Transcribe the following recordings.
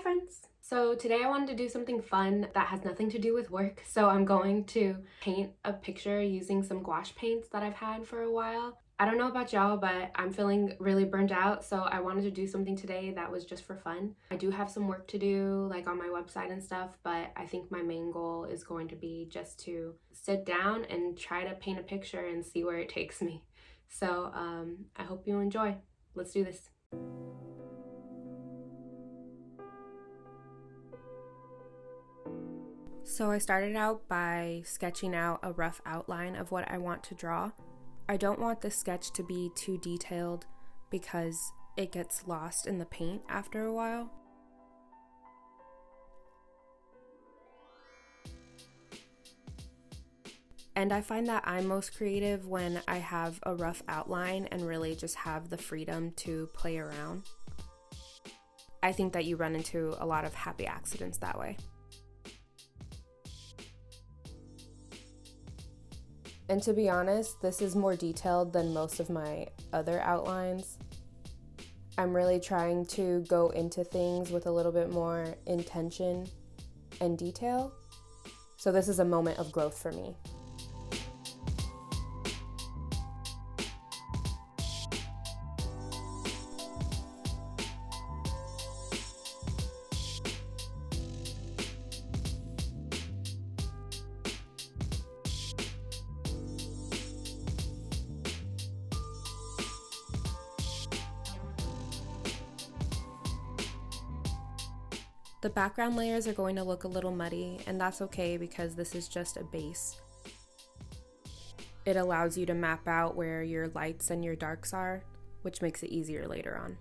friends! So today I wanted to do something fun that has nothing to do with work. So I'm going to paint a picture using some gouache paints that I've had for a while. I don't know about y'all, but I'm feeling really burned out, so I wanted to do something today that was just for fun. I do have some work to do, like on my website and stuff, but I think my main goal is going to be just to sit down and try to paint a picture and see where it takes me. So I hope you enjoy. Let's do this. So I started out by sketching out a rough outline of what I want to draw. I don't want the sketch to be too detailed because it gets lost in the paint after a while. And I find that I'm most creative when I have a rough outline and really just have the freedom to play around. I think that you run into a lot of happy accidents that way. And to be honest, this is more detailed than most of my other outlines. I'm really trying to go into things with a little bit more intention and detail. So this is a moment of growth for me. The background layers are going to look a little muddy, and that's okay because this is just a base. It allows you to map out where your lights and your darks are, which makes it easier later on.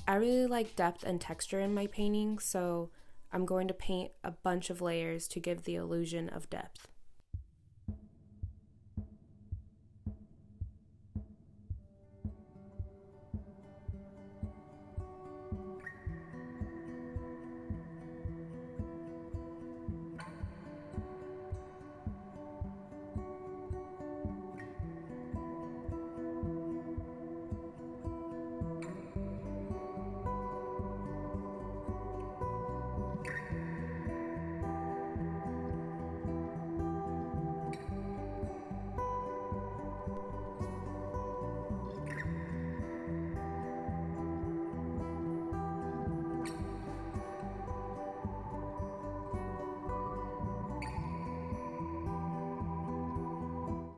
I really like depth and texture in my painting, so I'm going to paint a bunch of layers to give the illusion of depth.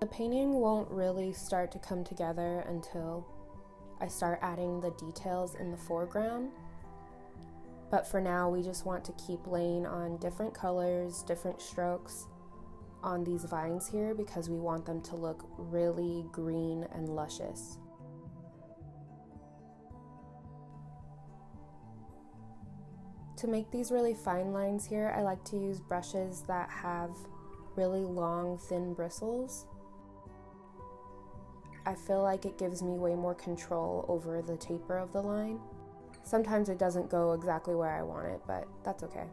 The painting won't really start to come together until I start adding the details in the foreground. But for now, we just want to keep laying on different colors, different strokes on these vines here because we want them to look really green and luscious. To make these really fine lines here, I like to use brushes that have really long, thin bristles. I feel like it gives me way more control over the taper of the line. Sometimes it doesn't go exactly where I want it, but that's okay.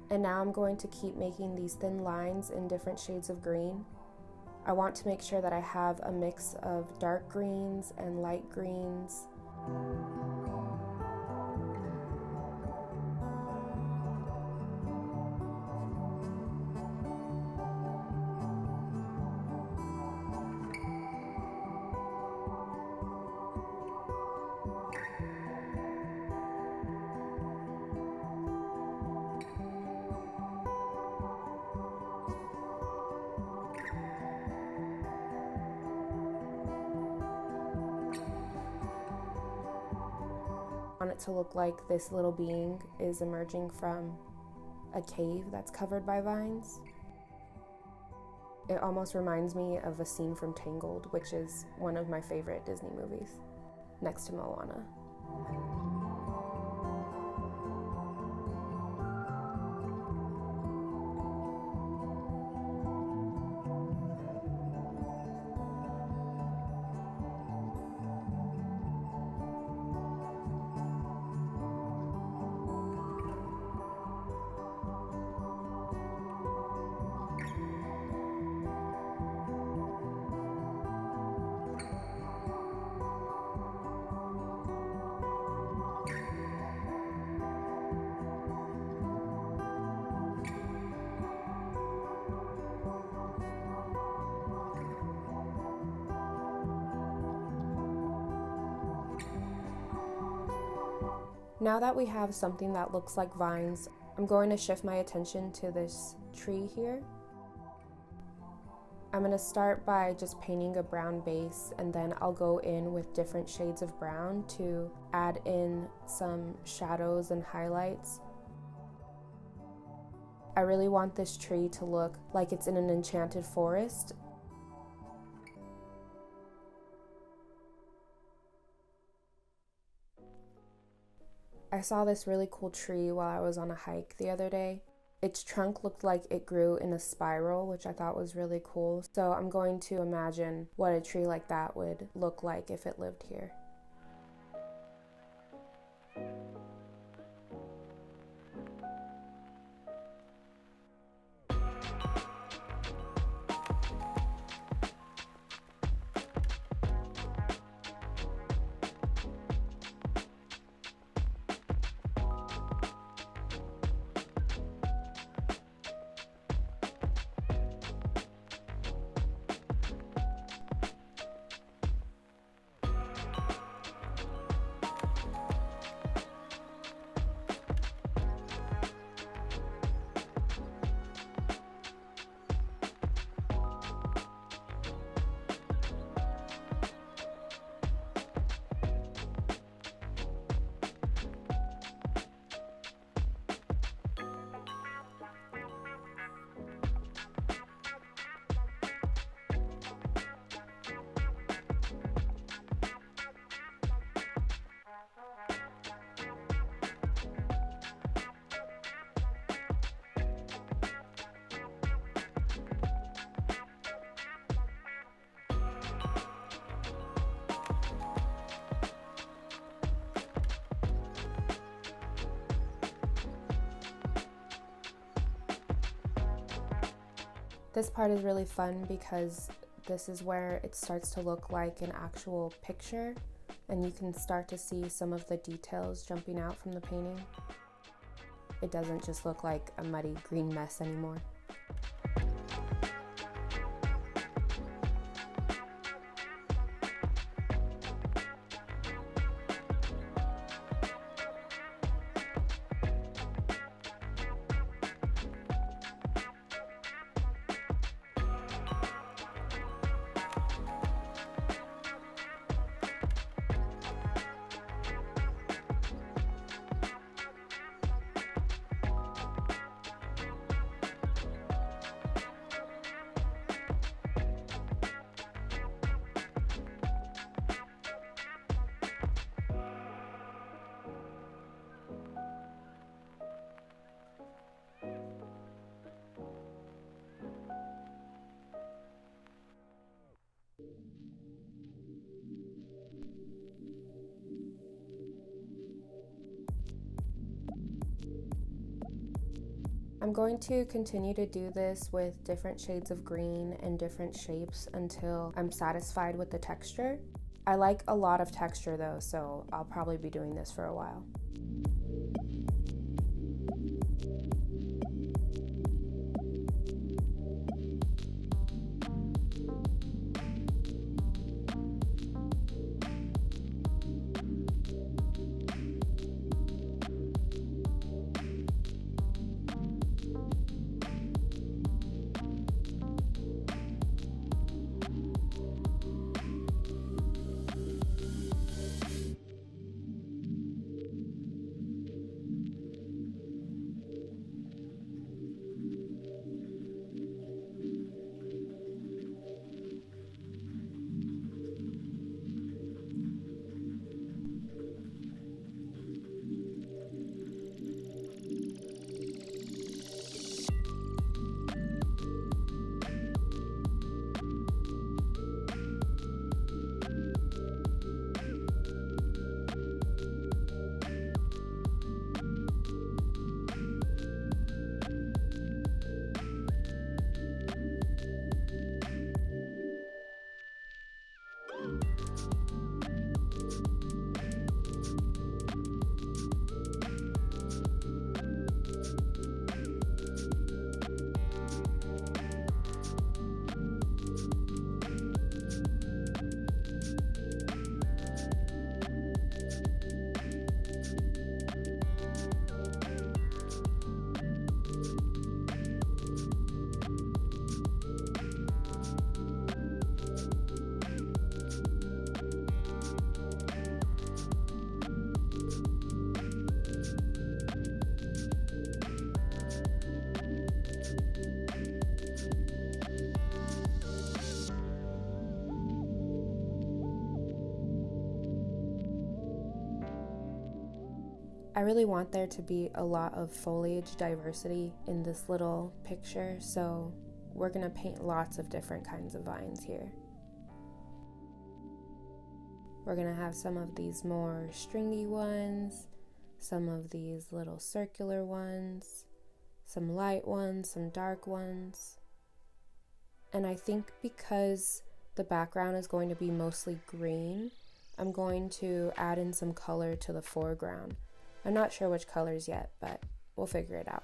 And now I'm going to keep making these thin lines in different shades of green. I want to make sure that I have a mix of dark greens and light greens. I want it to look like this little being is emerging from a cave that's covered by vines. It almost reminds me of a scene from Tangled, which is one of my favorite Disney movies, next to Moana. Now that we have something that looks like vines, I'm going to shift my attention to this tree here. I'm going to start by just painting a brown base, and then I'll go in with different shades of brown to add in some shadows and highlights. I really want this tree to look like it's in an enchanted forest. I saw this really cool tree while I was on a hike the other day. Its trunk looked like it grew in a spiral, which I thought was really cool. So I'm going to imagine what a tree like that would look like if it lived here. This part is really fun because this is where it starts to look like an actual picture, and you can start to see some of the details jumping out from the painting. It doesn't just look like a muddy green mess anymore. I'm going to continue to do this with different shades of green and different shapes until I'm satisfied with the texture. I like a lot of texture though, so I'll probably be doing this for a while. I really want there to be a lot of foliage diversity in this little picture, so we're going to paint lots of different kinds of vines here. We're going to have some of these more stringy ones, some of these little circular ones, some light ones, some dark ones. And I think because the background is going to be mostly green, I'm going to add in some color to the foreground. I'm not sure which colors yet, but we'll figure it out.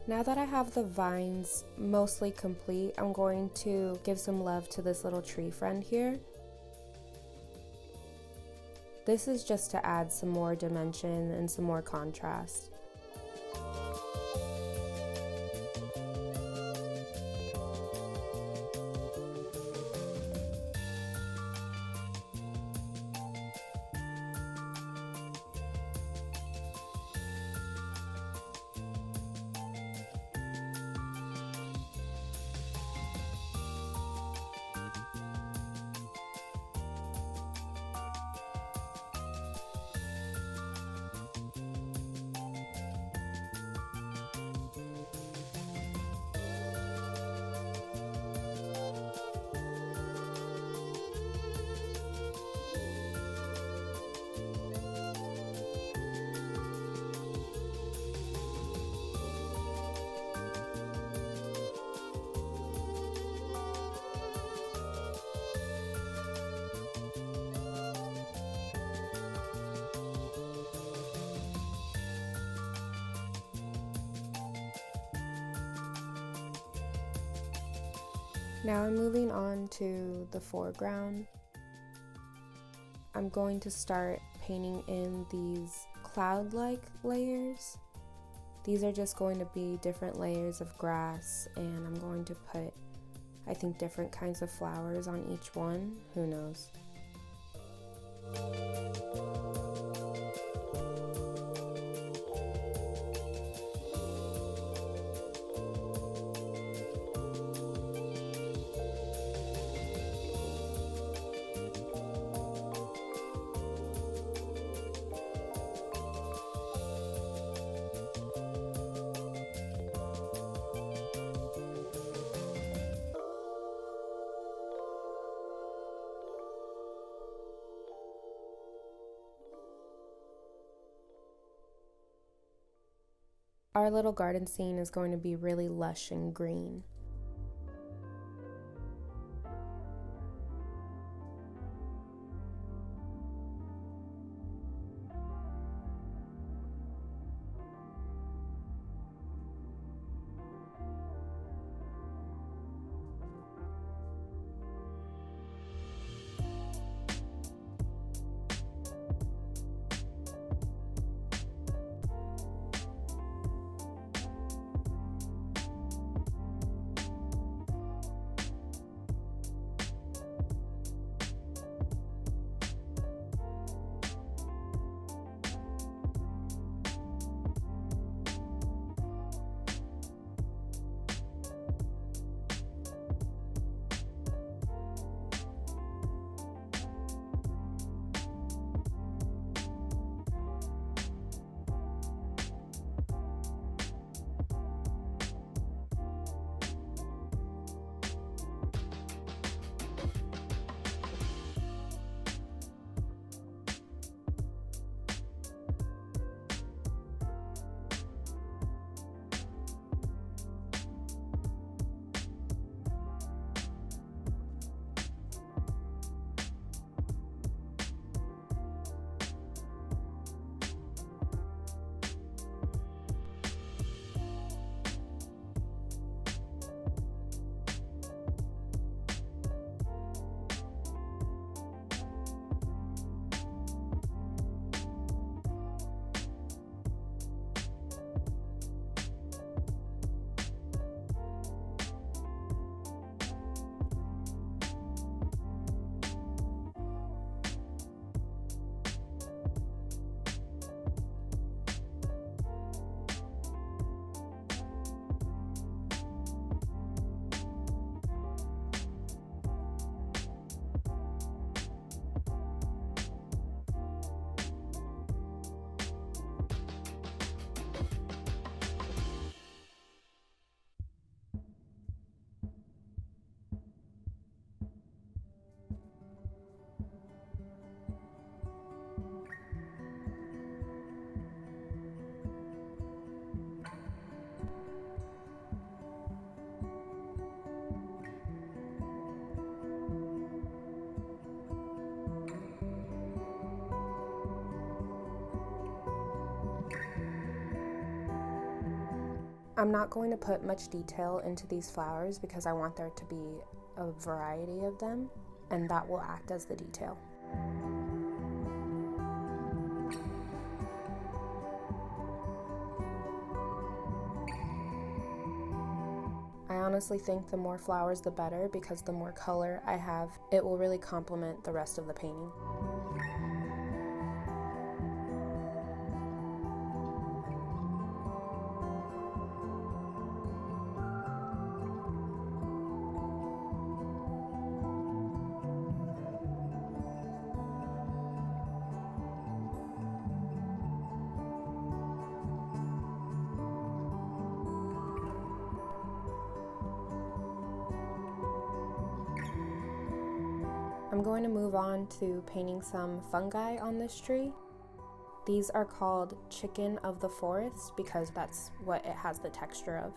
Now that I have the vines mostly complete, I'm going to give some love to this little tree friend here. This is just to add some more dimension and some more contrast. Now I'm moving on to the foreground. I'm going to start painting in these cloud-like layers. These are just going to be different layers of grass, and I'm going to put, I think, different kinds of flowers on each one. Who knows? Our little garden scene is going to be really lush and green. I'm not going to put much detail into these flowers because I want there to be a variety of them, and that will act as the detail. I honestly think the more flowers the better, because the more color I have, it will really complement the rest of the painting. I'm going to move on to painting some fungi on this tree. These are called chicken of the forest because that's what it has the texture of.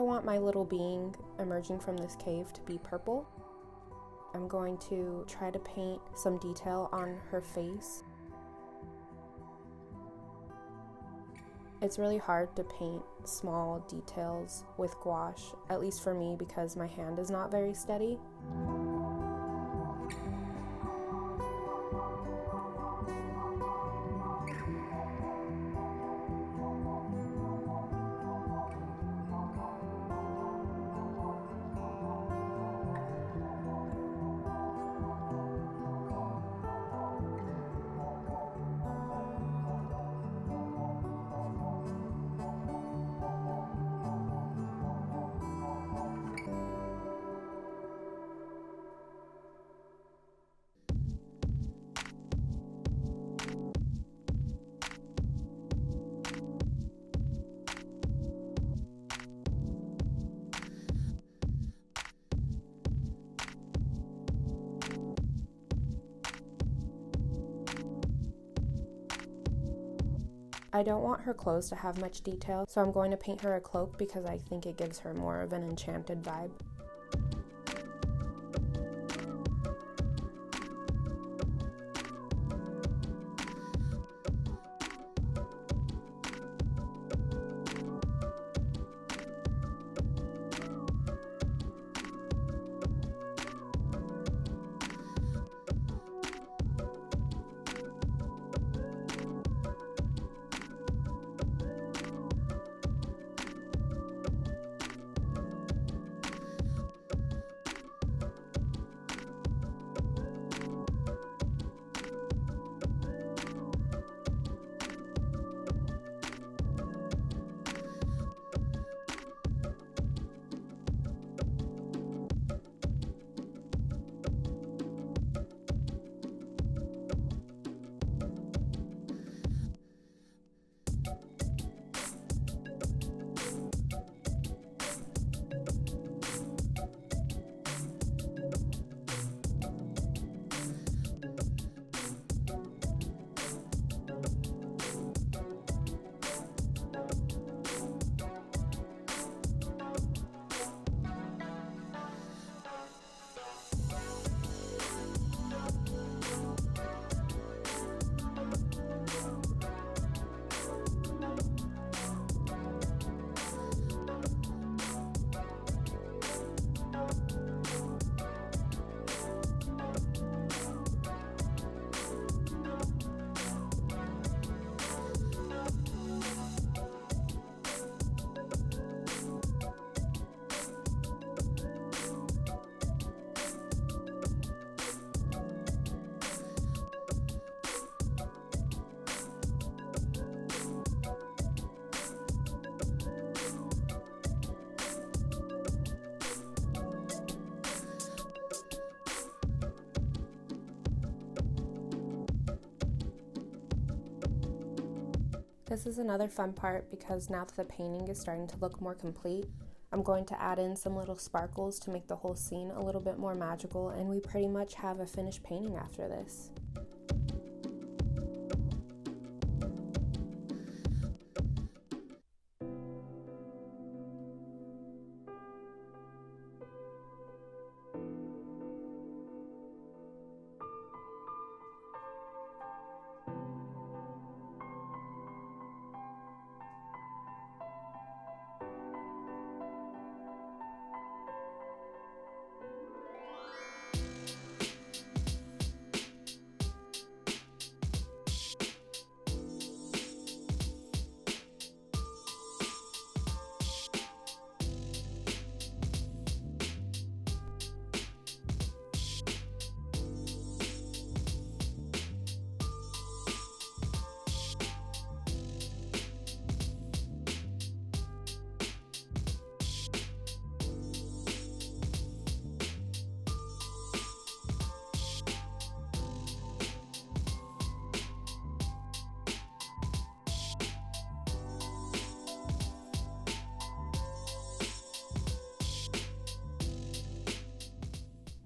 want my little being emerging from this cave to be purple. I'm going to try to paint some detail on her face. It's really hard to paint small details with gouache, at least for me, because my hand is not very steady. I don't want her clothes to have much detail, so I'm going to paint her a cloak because I think it gives her more of an enchanted vibe. This is another fun part because now that the painting is starting to look more complete, I'm going to add in some little sparkles to make the whole scene a little bit more magical, and we pretty much have a finished painting after this.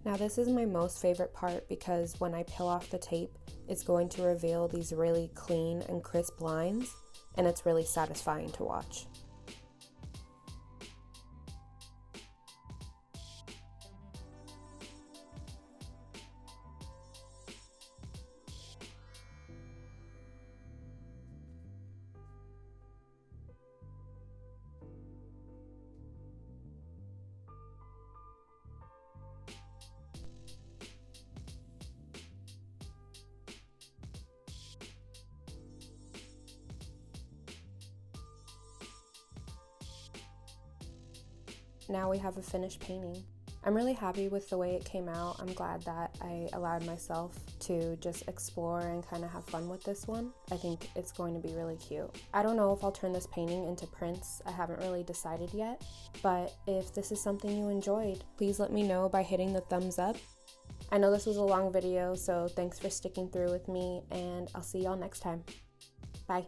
Now this is my most favorite part because when I peel off the tape, it's going to reveal these really clean and crisp lines, and it's really satisfying to watch. now we have a finished painting. I'm really happy with the way it came out. I'm glad that I allowed myself to just explore and kind of have fun with this one. I think it's going to be really cute. I don't know if I'll turn this painting into prints. I haven't really decided yet, but if this is something you enjoyed, please let me know by hitting the thumbs up. I know this was a long video, so thanks for sticking through with me, and I'll see y'all next time. Bye.